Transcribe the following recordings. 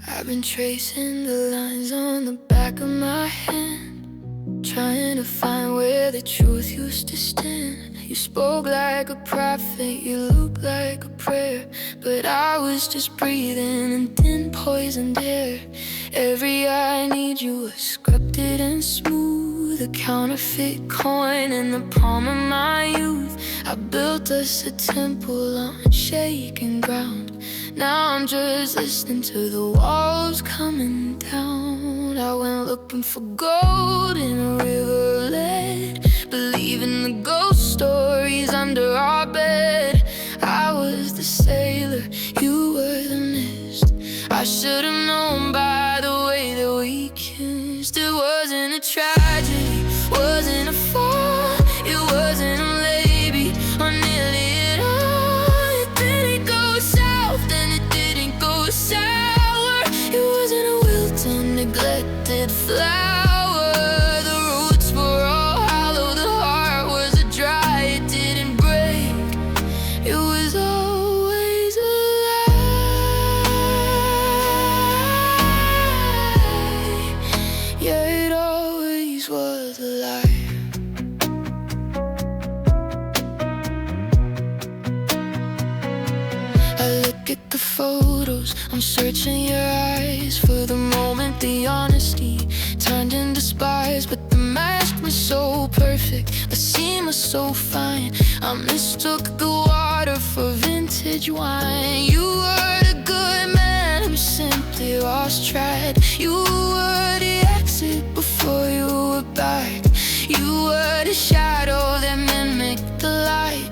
I've been tracing the lines on the back of my hand, trying to find where the truth used to stand. You spoke like a prophet, you looked like a prayer, but I was just breathing in thin poisoned air. Every I need you was scripted and smooth, a counterfeit coin in the palm of my youth. I built us a temple on shaking ground. Now I'm just listening to the walls coming down. I went looking for gold in a river lead, believing the ghost stories under our bed. I was the sailor, you were the mist. I should have known by the way that we kissed. It wasn't a tragedy, wasn't a fall, it wasn't a maybe or nearly at all. It didn't go south and it didn't go sour. It wasn't a wilted, neglected flower. The roots were all hollow, the heart was dry, it didn't break. It was always alive. Yeah, it always was alive. I look at the photos, I'm searching your eyes for the moment the honesty turned into spies. But the mask was so perfect, the scene was so fine. I mistook the water for vintage wine. You were the good man who simply lost track. You were the exit before you were back. You were the shadow that mimicked the light.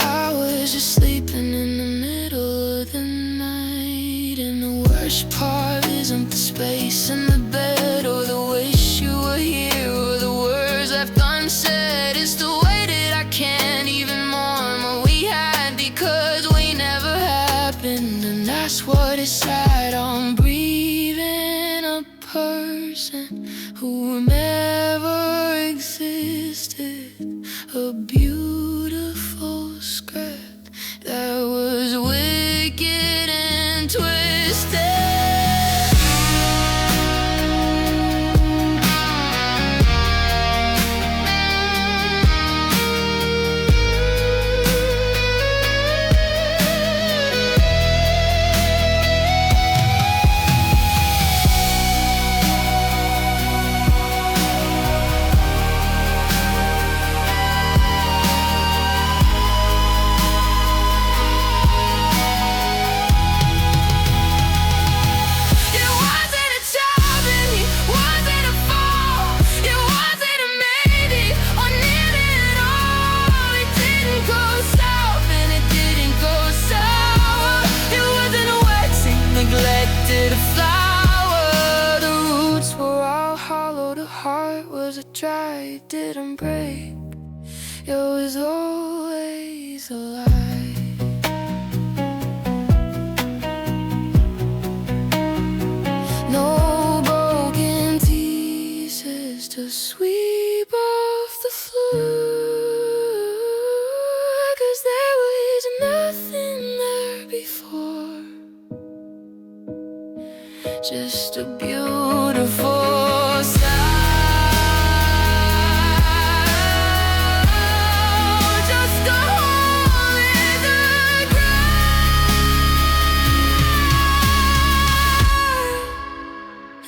I was just sleeping in the middle of the night. And the worst part isn't the space in the bed, or the wish you were here, or the words left unsaid. It's the way that I can't even mourn what we had, because we never happened. And that's what it's sad. I'm breathing a person who never existed, a beautiful script that was wicked and twisted. Neglected flower, the roots were all hollow, the heart was dry, it didn't break. It was always alive. No broken pieces to sweep off the floor, 'cause there was nothing there before. Just a beautiful sound, just a hole in the ground.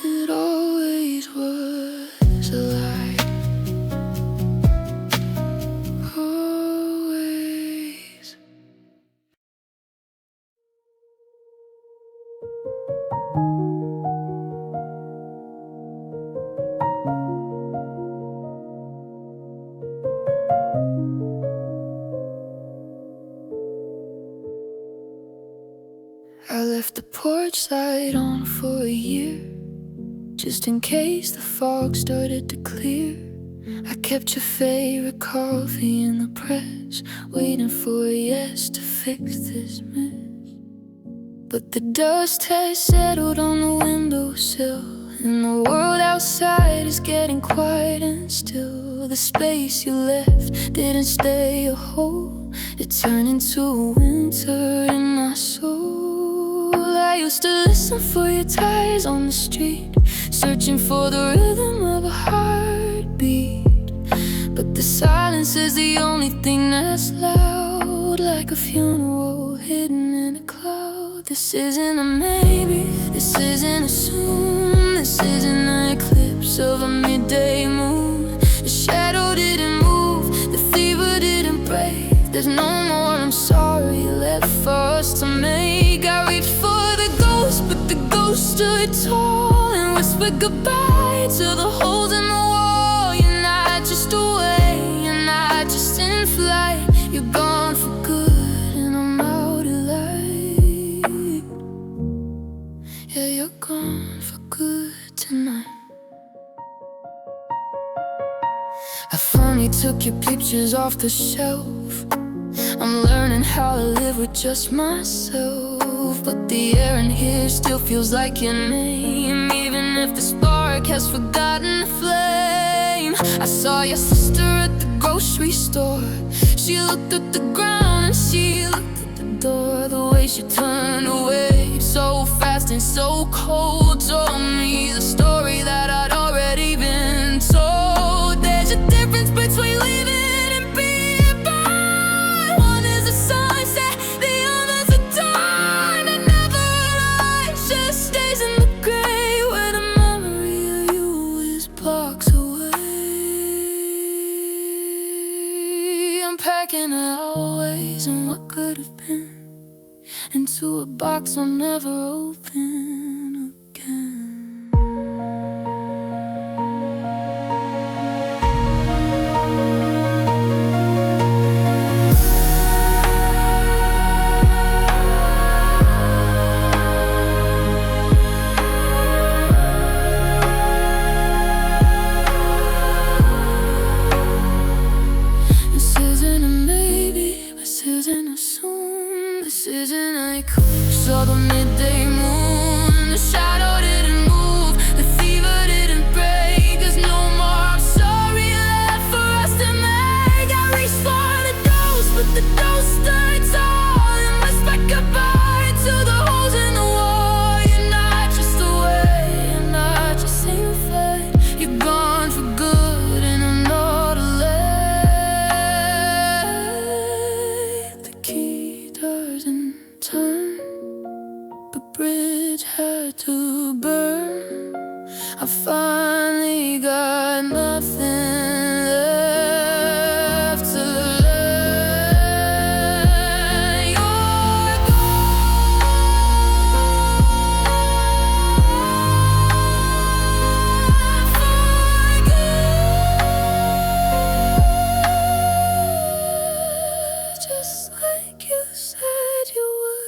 It always was alive. Always. I left the porch light on for a year, just in case the fog started to clear. I kept your favorite coffee in the press, waiting for a yes to fix this mess. But the dust has settled on the windowsill, and the world outside is getting quiet and still. The space you left didn't stay a hole, it turned into winter in my soul. I used to listen for your ties on the street, searching for the rhythm of a heartbeat. But the silence is the only thing that's loud, like a funeral hidden in a cloud. This isn't a maybe, this isn't a soon, this isn't an eclipse of a midday moon. The shadow didn't move, the fever didn't break. There's no more I'm sorry left for us to make. I reached for the ghost, but the ghost stood tall and whispered goodbye to the holes in the wall. You're not just away, you're not just in flight. You're gone for good and I'm out of light. Yeah, you're gone for good tonight. I finally took your pictures off the shelf. I'm learning how to live with just myself, but the air in here still feels like your name, even if the spark has forgotten the flame. I saw your sister at the grocery store. She looked at the ground and she looked at the door. The way she turned away so fast and so cold told me the story that I'd already been told. There's a difference between leaving and being born. One is a sunset, the other's a dawn. And never lies, just stays in the gray, where the memory of you is blocks away. I'm packing always and what could have been into a box I'll never open again. This isn't a maybe, this isn't a soon, this isn't a eclipse of the midday moon. The shadow didn't move, the fever didn't break. There's no more I'm sorry left for us to make. I reached for the ghost, but the ghost stood tall and whispered goodbye to the holes in the wall. You're not just away, you're not just in flight. You're gone for good and I'm not late. The key doesn't turn, the bridge had to burn. I finally got nothing left to learn. You're gone for good, just like you said you would.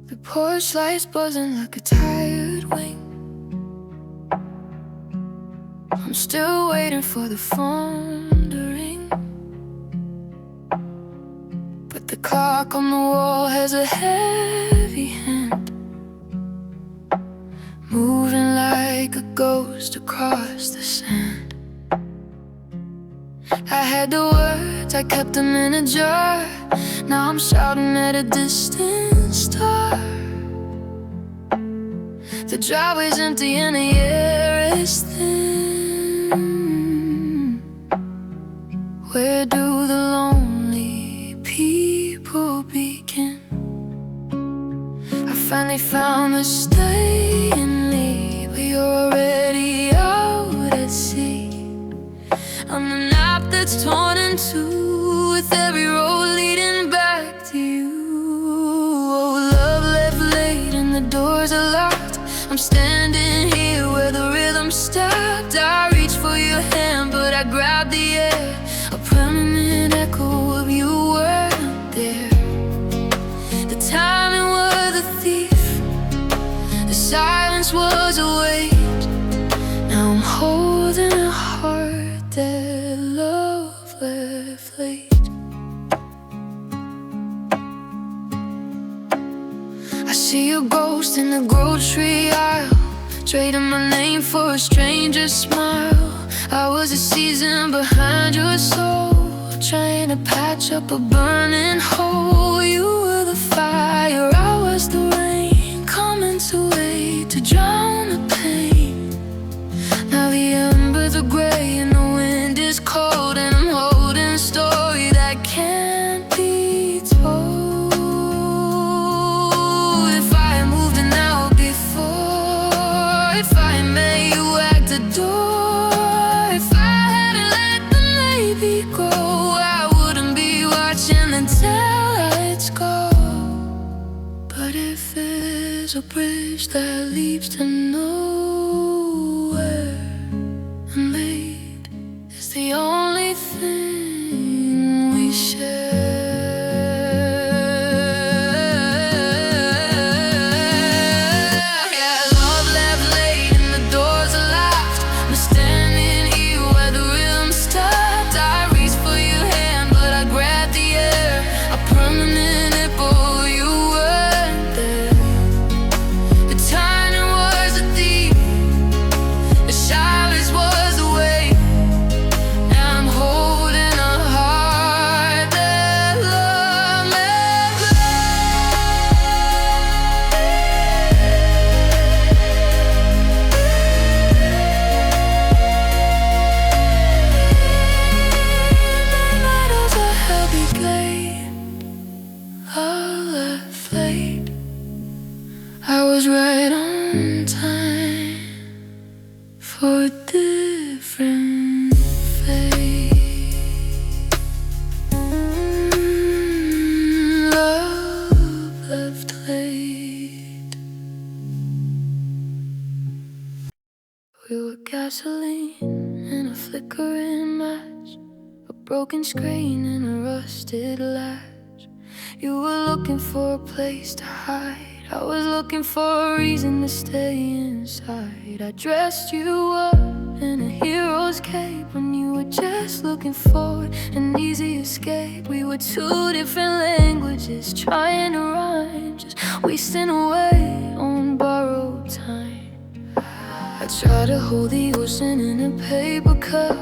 The porch lights buzzing like a tired wing. I'm still waiting for the phone to ring, but the clock on the wall has a heavy hand, moving like a ghost across the sand. I had the words, I kept them in a jar. Now I'm shouting at a distant star. The driveway's empty and the air is thin. Where do the lonely people begin? I finally found the stay and leave, but you're already out at sea. I'm the map that's torn in two, with every road leading back to you. Oh, love left late and the doors are locked. I'm standing here where the rhythm stopped. I reached for your hand, but I grabbed the air. A permanent echo of you weren't there. The timing was a thief, the silence was a weight. Now I'm holding a heart that love left late. I I see your ghost in the grocery aisle, trading my name for a stranger's smile. I was a season behind your soul, trying to patch up a burning hole. You were the fire, I was the rain, coming to wait to drown the pain. Now the embers are gray and the wind is cold, and I'm holding a story that can't be told. If I had moved an hour before, if I had met you at the door, if I hadn't let the baby go, I wouldn't be watching the taillights go. But if there's a bridge that leads to nowhere, and late is the only thing we share. Yeah, love left late and the doors are locked. I'm standing here where the rhythm stopped. I reached for your hand, but I grabbed the air. A permanent nipple, you weren't there. The timing was a thief, the silence was the way. Now I'm holding a heart that love never night was a heavy gate, all left late. I was right on time for a different fate. Love left late. We were gasoline and a flickering match, a broken screen and a rusted latch. You were looking for a place to hide, I was looking for a reason to stay inside. I dressed you up in a hero's cape when you were just looking for an easy escape. We were two different languages, trying to rhyme, just wasting away on borrowed time. I tried to hold the ocean in a paper cup,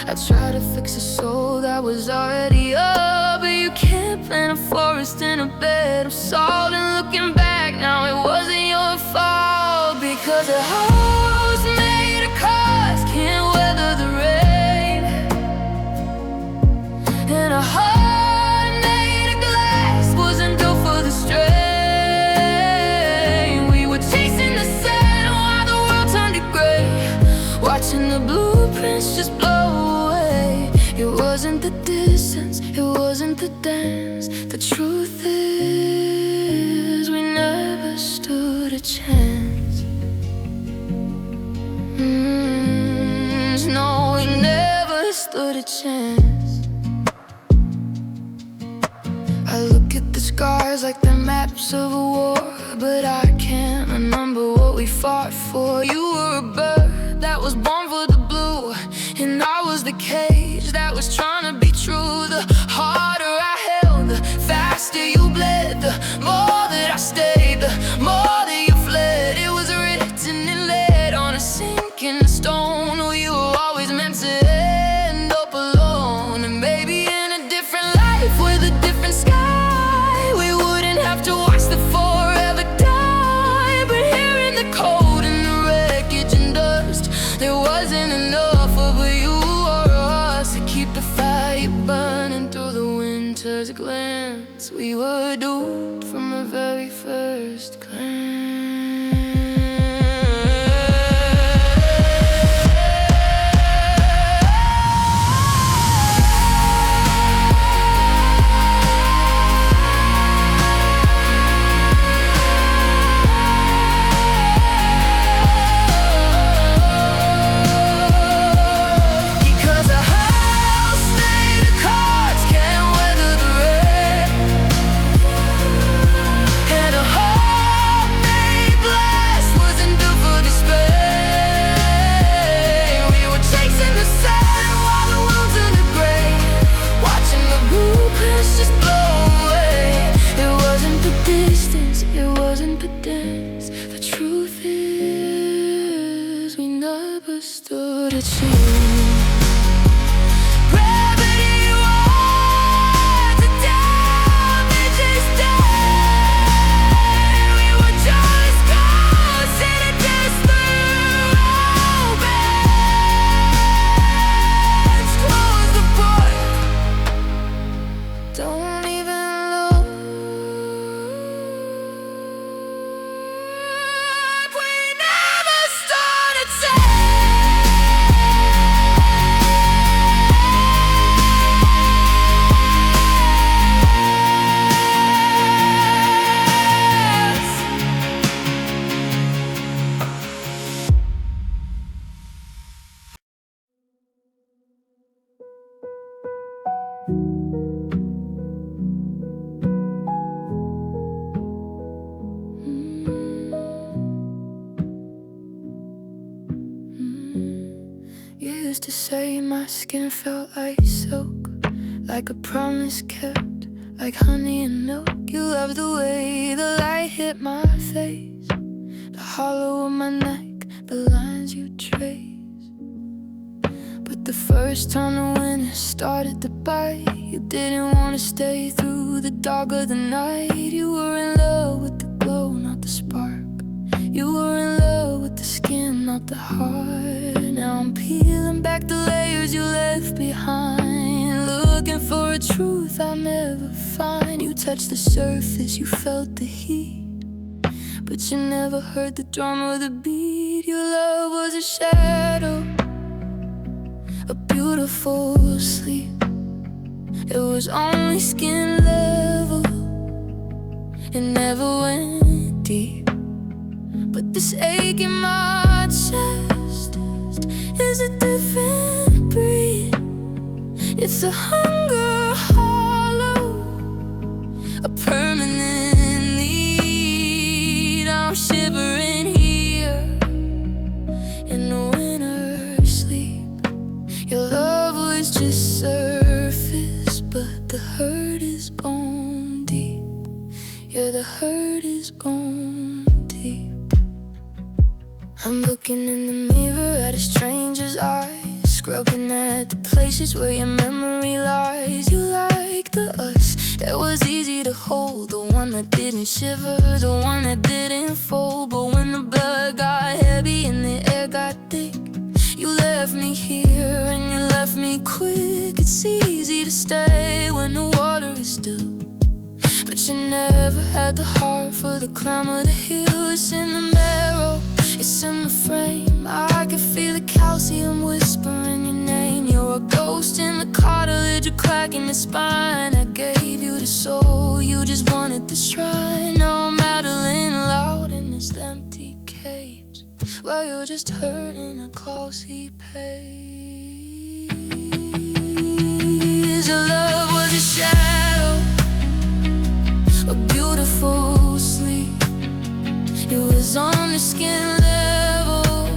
I tried to fix a soul that was already up. But you can't plant a forest in a bed of salt. And looking back now, it wasn't your fault, because a house made of cards can't weather the rain, and a heart made of glass wasn't built for the strain. We were chasing the sun while the world turned to gray, watching the blueprints just blow away. It wasn't the distance, it wasn't the dance. The truth is, we never stood a chance. No, we never stood a chance. I look at the scars like they're maps of a war, but I can't remember what we fought for. You were a bird that was born for the blue, and I was the cage that was trying to be true. The harder I held, the faster you bled. The more that I stayed, the more that you fled. It was written in lead on a sinking stone. We were always meant to end up alone, and maybe in a different life with a different sky, we wouldn't have to watch the forever die. But here in the cold and the wreckage and dust, there wasn't enough of you or us to keep the fire burning through the winter's glance. We were doomed from the very first glance. Because a house made of cards can't weather the rain, and a heart with you. Gravity was a damage is dead. We were just ghosts in a desperate romance. Close the book, don't even look. We never started You used to say my skin felt like silk, like a promise kept, like honey and milk. You loved the way the light hit my face, the hollow of my neck, the lines you trace. But the first time the winter started to bite, you didn't want to stay through the dark of the night. You were in love with the glow, not the spark. You were in love with the skin, not the heart. Now I'm peeling back the layers you left behind, looking for a truth I'll never find. You touched the surface, you felt the heat, but you never heard the drum or the beat. Your love was a shadow, a beautiful sleep. It was only skin level, it never went deep. But this ache in my chest is a different breed. It's a hunger hollow, a permanent need. I'm shivering here in the winter sleep. Your love was just surface, but the hurt is gone deep. Yeah, the hurt is gone deep. I'm looking in the mirror at a stranger's eyes, scrubbing at the places where your memory lies. You like the us that was easy to hold, the one that didn't shiver, the one that didn't fold. But when the blood got heavy and the air got thick, you left me here and you left me quick. It's easy to stay when the water is still, but you never had the heart for the climb of the hill. It's in the marrow, it's in the frame. I can feel the calcium whispering your name. You're a ghost in the cartilage, a crack in the spine. I gave you the soul, you just wanted the shrine. Now I'm rattling loud in this empty cage, while you're just hurting a glossy page. Your love was a shadow, a beautiful sleep. It was on the skin level,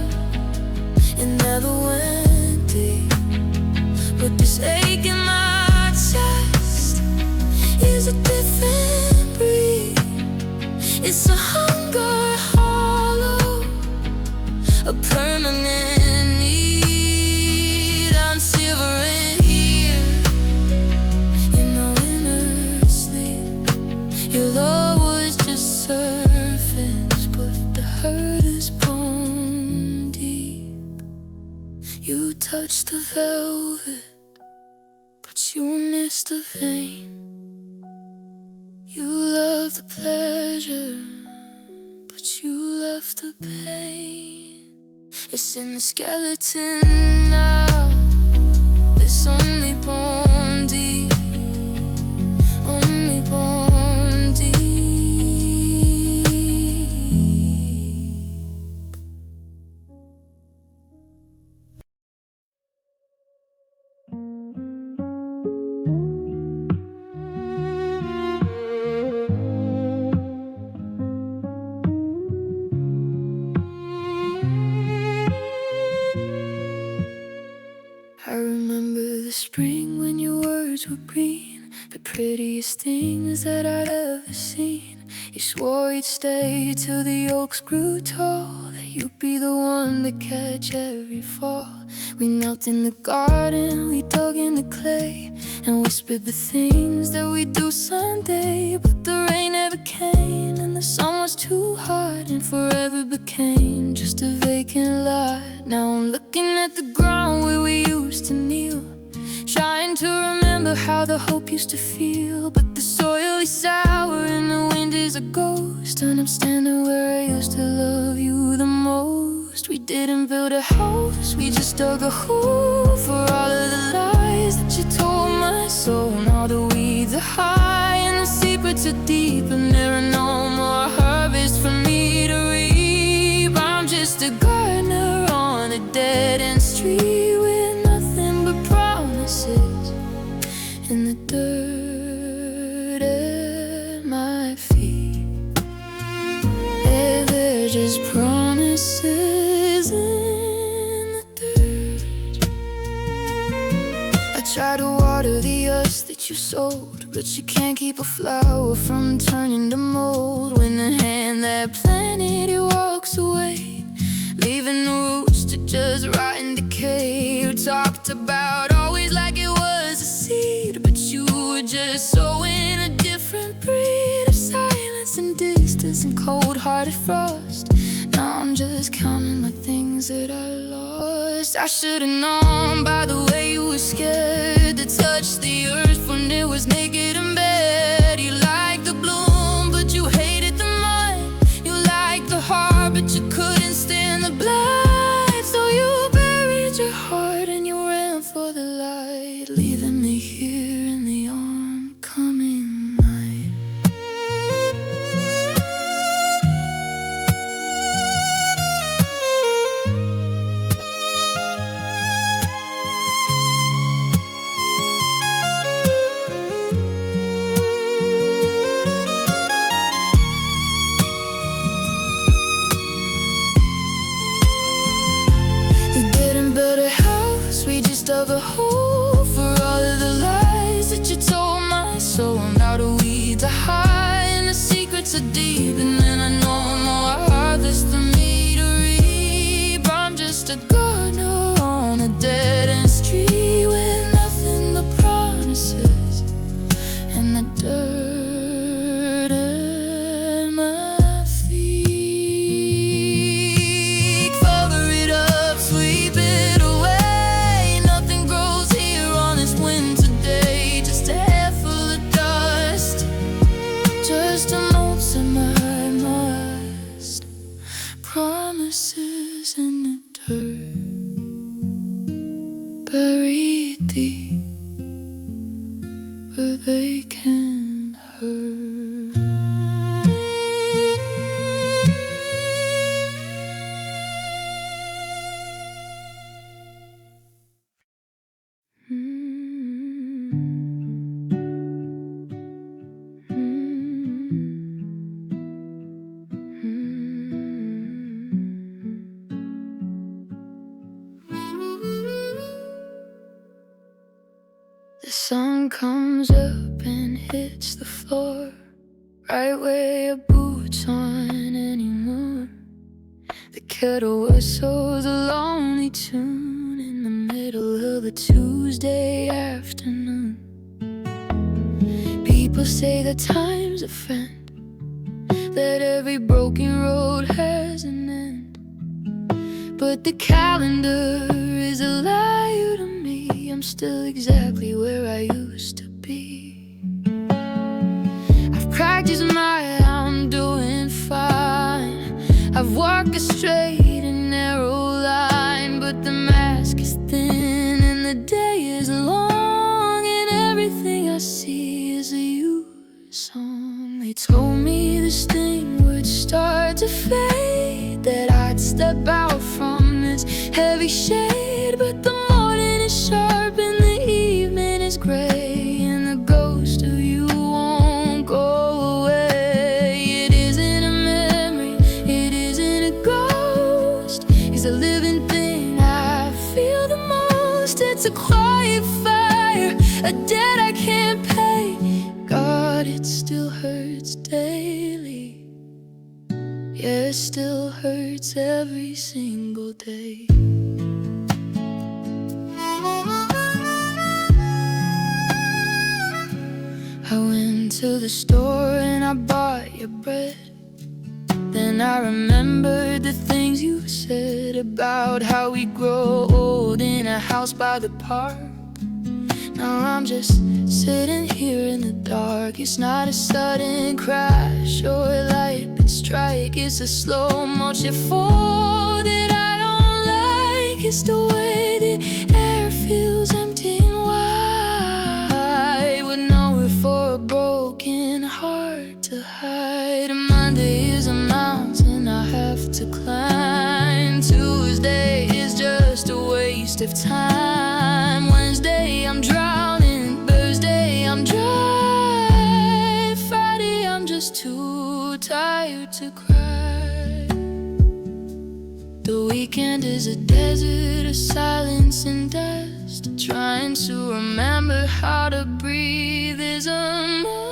it never went deep. But this ache in my chest is a different breed. It's a hunger hollow, a permanent need. I'm shivering here in the winter sleep. Your love was just surface, but the hurt is bone deep. You touched the velvet, but you missed the vein. You loved the pleasure, but you left the pain. It's in the skeleton now, it's only bone deep, only bone deep. I remember the spring when your words were green, the prettiest things that I'd ever seen. You swore you'd stay till the oaks grew tall, that you'd be the one to catch every fall. We knelt in the garden, we dug in the clay, and whispered the things that we'd do someday. But the rain never came, and the sun was too hot, and forever became just a vacant lot. Now I'm looking at the ground where we used to kneel, trying to remember how the hope used to feel. But the soil is sour and the wind is a ghost, and I'm standing where I used to love you the most. We didn't build a house, we just dug a hole for all of the lies that you told my soul. Now the weeds are high and the secrets are deep, and there are no more harvests for me to reap. I'm just a gardener on a dead-end street with nothing but promises in the dirt at my feet. Yeah, they're just promises in the dirt. I try to water the earth that you sowed, but you can't keep a flower from turning to mold. When the hand that planted it walks away, leaving the roots to just rot and decay. You talked about always like it was a seed, but you were just sowing a different breed of silence and distance and cold-hearted frost. Now I'm just counting the things that I lost. I should've known by the way you were scared to touch the earth when it was naked and bare. You liked the bloom, but you hated the mud. You liked the heart, but you couldn't stand the blood. So you buried your heart and you ran for the light, leaving me here in the oncoming night. Dug a hole for all of the lies that you told my soul. Now the weeds are high and the secrets are deep, and then I know more harvest for me to reap. I'm just a gardener on a dead-end street with nothing but promises and the dirt at my feet. Cover it up, sweep it away. Promises in the dirt, buried deep, where they can hurt. The sun comes up and hits the floor, right where your boots aren't anymore. The kettle whistles a lonely tune in the middle of a Tuesday afternoon. People say that time's a friend, that every broken road has an end. But the calendar is a liar to me. I'm still exactly where I used to be. I've practiced my I'm doing fine. I've walked a straight and narrow line, but the mask is thin and the day is long, and everything I see is a you song. They told me this thing would start to fade, that I'd step out from this heavy shade. But the morning is sharp and the evening is gray, and the ghost of you won't go away. It isn't a memory, it isn't a ghost, it's a living thing I feel the most. It's a quiet fire, a debt I can't pay. God, it still hurts daily. Yeah, it still hurts every single day. I went to the store and I bought your bread. Then I remembered the things you said about how we grow old in a house by the park. Now I'm just sitting here in the dark. It's not a sudden crash or a lightning strike. It's a slow motion fall that I don't like. It's the way the air feels empty and wide, with nowhere for a broken heart to hide. Monday is a mountain I have to climb. Tuesday is just a waste of time. Wednesday I'm drowning. Thursday I'm dry. Friday I'm just too tired to cry. The weekend is a desert of silence and dust. Trying to remember how to breathe is a must.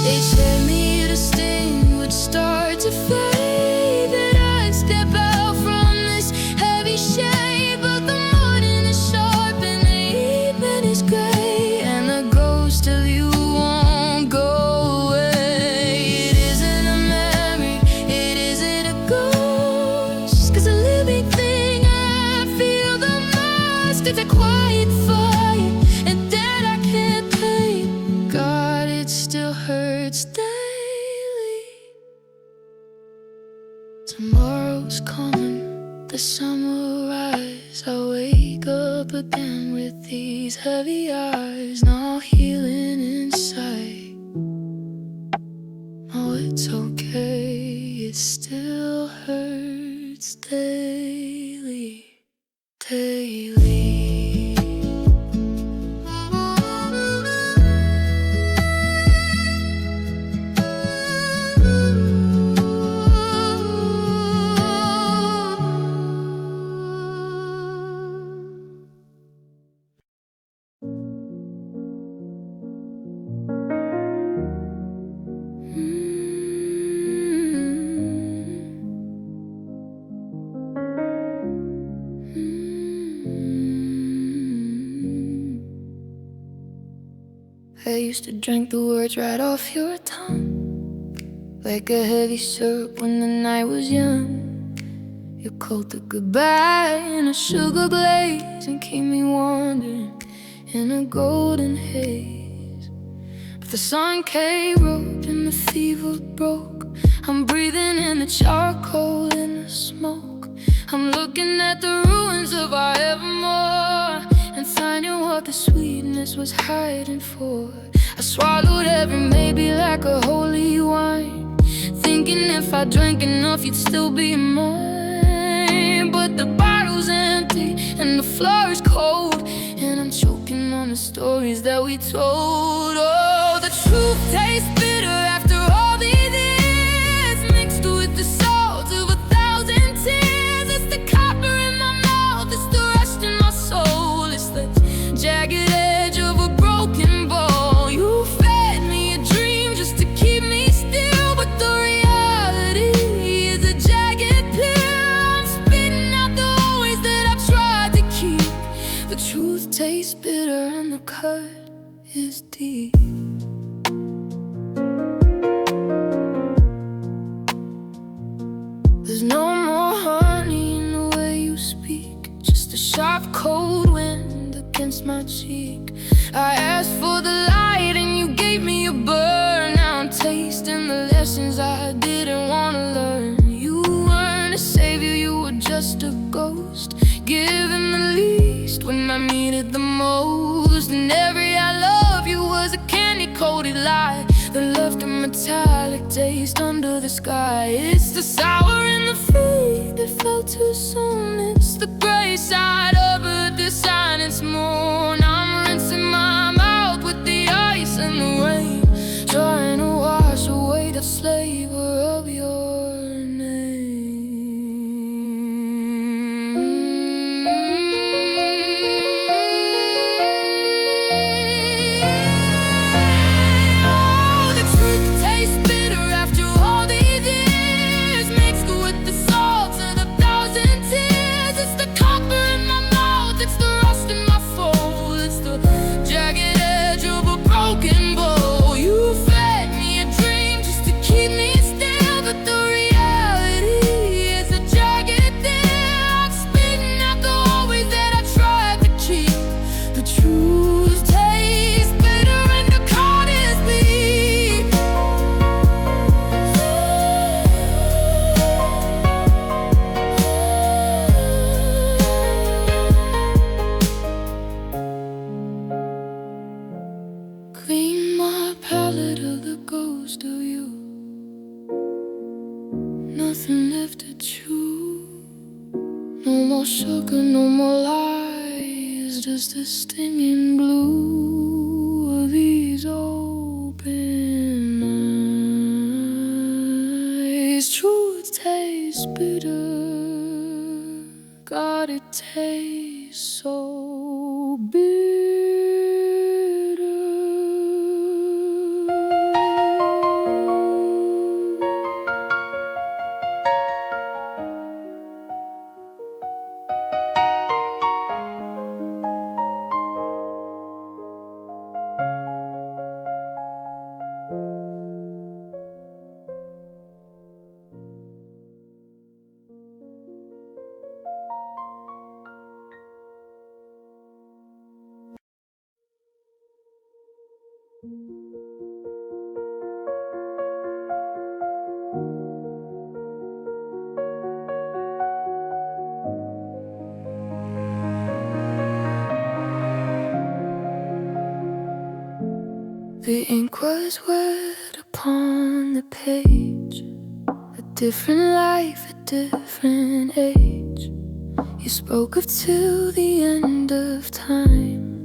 They said me the sting would start to fade, that I'd step out from this heavy shade. But the morning is sharp and the evening is gray, and the ghost of you won't go away. It isn't a memory, it isn't a ghost, 'cause a living thing I feel the most. It's a quiet fire, and that I can't tame. God, it still hurts daily. Tomorrow's coming, the sun will rise. I'll wake up again with these heavy eyes. No healing inside. Oh, it's okay, it still hurts daily, daily. I used to drink the words right off your tongue, like a heavy syrup when the night was young. You called it goodbye in a sugar glaze and keep me wandering in a golden haze. But the sun came up and the fever broke. I'm breathing in the charcoal and the smoke. I'm looking at the ruins of our evermore and finding what the sweetness was hiding for. I swallowed every maybe like a holy wine, thinking if I drank enough you'd still be mine. But the bottle's empty and the floor is cold, and I'm choking on the stories that we told. Oh, the truth tastes bitter after all these years, mixed with the salt of 1,000 tears. It's the copper in my mouth, it's the rust in my soul, it's the jagged edge of a broken bowl. You fed me a dream just to keep me still, but the reality is a jagged pill. I'm spitting out the ways that I've tried to keep. The truth tastes bitter and the cut is deep. There's no more honey in the way you speak, just a sharp cold wind against my cheek. I asked for the light and you gave me a burn. Now I'm tasting the lessons I didn't want to learn. You weren't a savior, you were just a ghost, giving the least when I needed the most. And every I love you was a candy-coated lie that left a metallic taste under the sky. It's the sour and the fruit that fell too soon. It's the gray side of a silence moon. I'm rinsing my mouth with the ice and the rain, trying to wash away the ghost of you. Nothing left to chew. No more sugar, no more lies, just the stinging blue of these open eyes. Truth tastes bitter, God, it tastes so bitter. The ink was wet upon the page, a different life, a different age. You spoke of till the end of time,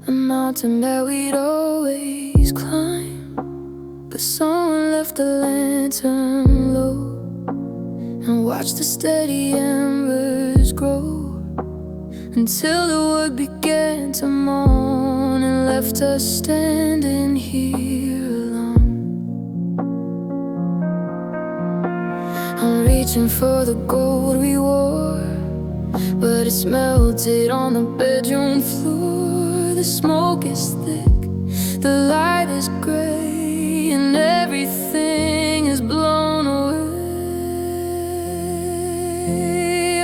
a mountain that we'd always climb. But someone left the lantern low and watched the steady embers grow, until the wood began to moan and left us standing here alone. I'm reaching for the gold we wore, but it's melted on the bedroom floor. The smoke is thick, the light is gray, and everything is blown away.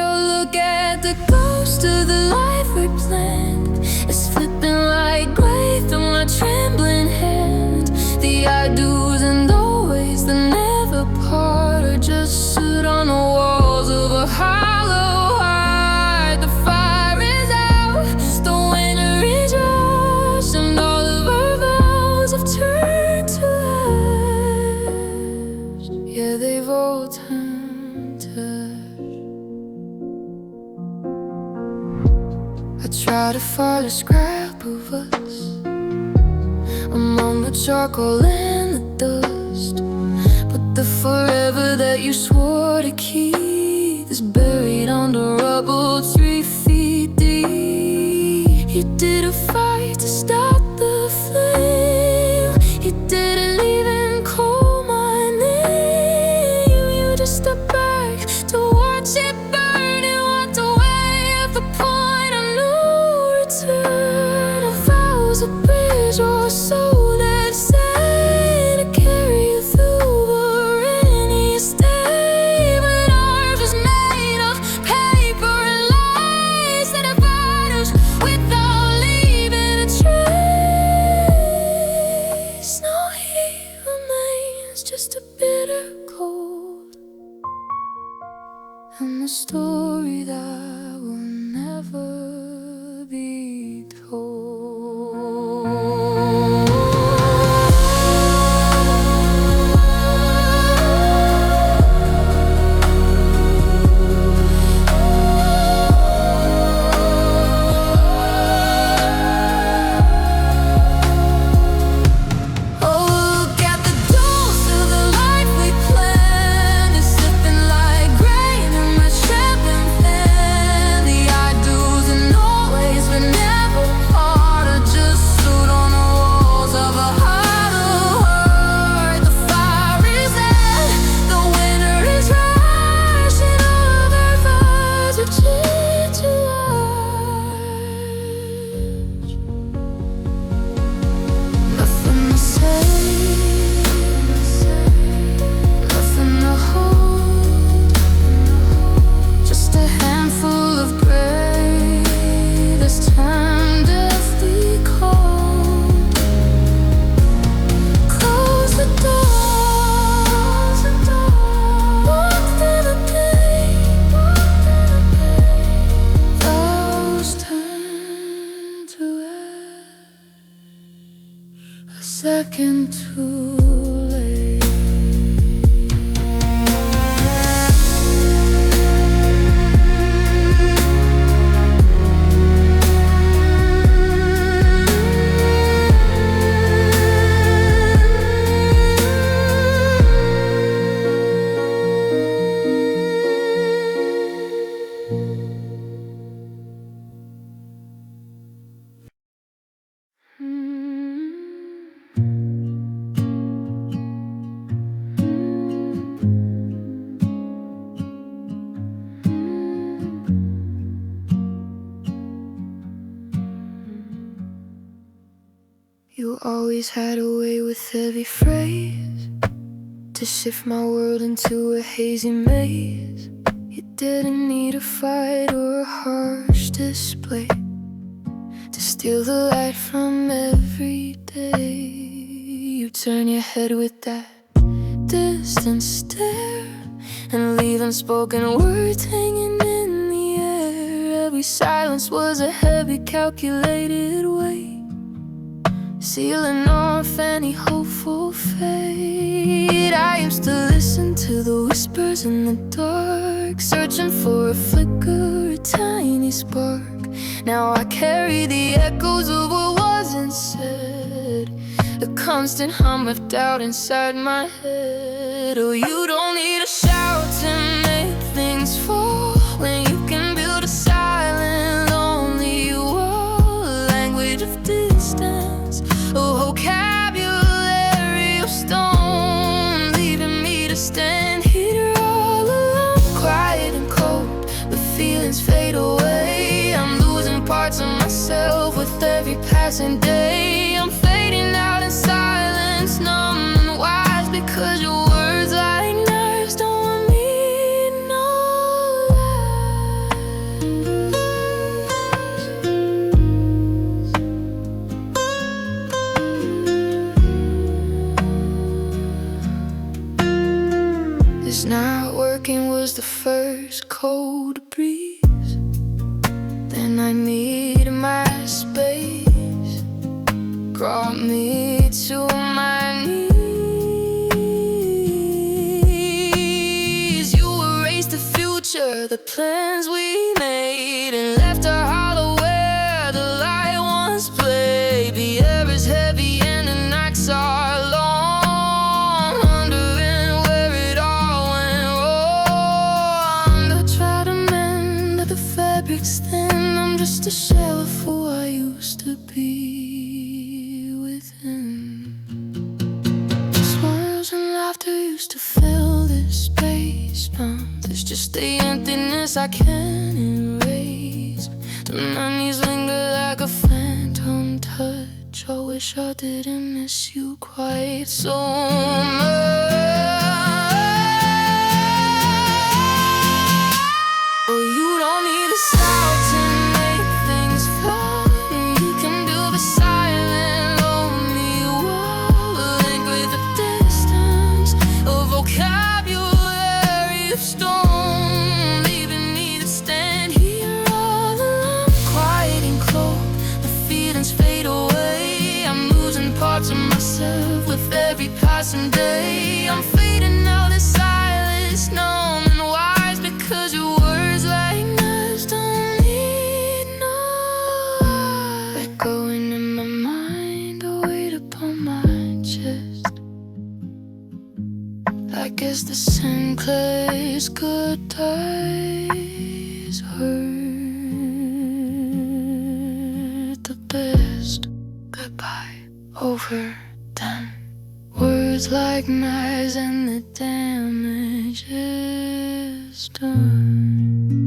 Oh, look at the ghost of the life we planned. It's flipping like gray through my trembling hand. The I do's and always, the never part, are just stood on the walls of a hollow heart. The fire is out, the winter is rushed, and all of our vows have turned to ash. Yeah, they've all turned to ash. I try to find a scrap of us among the charcoal and the dust, but the forever that you swore to keep is buried under rubble 3 feet deep. You didn't fight to stop the flame, you didn't even call my name. You just stepped back to watch it burn and walked away at the point of no return. A vows, a bridge, or a soul that said to carry you through a rainy day. But ours was made of paper and lies that divide us without leaving a trace. Now here remains just a bitter cold, and the story that will never be told. Oh, look at the dose of the life we planned. It's slipping like grain in my trapping pan. too late. You always had a way with every phrase to shift my world into a hazy maze. You didn't need a fight or a harsh display to steal the light from every day. You turn your head with that distant stare and leave unspoken words hanging in the air. Every silence was a heavy, calculated weight, sealing off any hopeful fate. I used to listen to the whispers in the dark, searching for a flicker, a tiny spark. Now I carry the echoes of what wasn't said, the constant hum of doubt inside my head. Oh, you don't need a shout to make things fall when you can build a silent, lonely wall, a language of distance, a vocabulary of stone, leaving me to stand here all alone, quiet and cold. The feelings fade away. I'm losing parts of myself with every passing day. I'm fading out in silence, numb and wise, because your words like knives don't want me to know that. This not working was the first cold breeze. Then I need my space, brought me to my knees. You erased the future, the plans we made, and left a hollow where the light once played. The air is heavy and the nights are long, wondering where it all went wrong. I try to mend the fabric's thin. I'm just a shell of who I used to be within. Smiles and laughter used to fill this space. Now there's just the emptiness I can't erase. The memories linger like a phantom touch. I wish I didn't miss you quite so much. Oh, you don't need a shout to make things fall. You can build a silent, lonely wall, a link with the distance, a vocabulary of stone, leaving me to stand here all alone, quiet and cold. The feelings fade away. I'm losing parts of myself with every passing day. I'm fading out in silence, numb and wise, because your words like knives don't need no eye. Echoing in my mind, a weight upon my chest. I guess the Sinclair's good days hurt the best. Goodbye, over, done. Words like knives and the damage is done.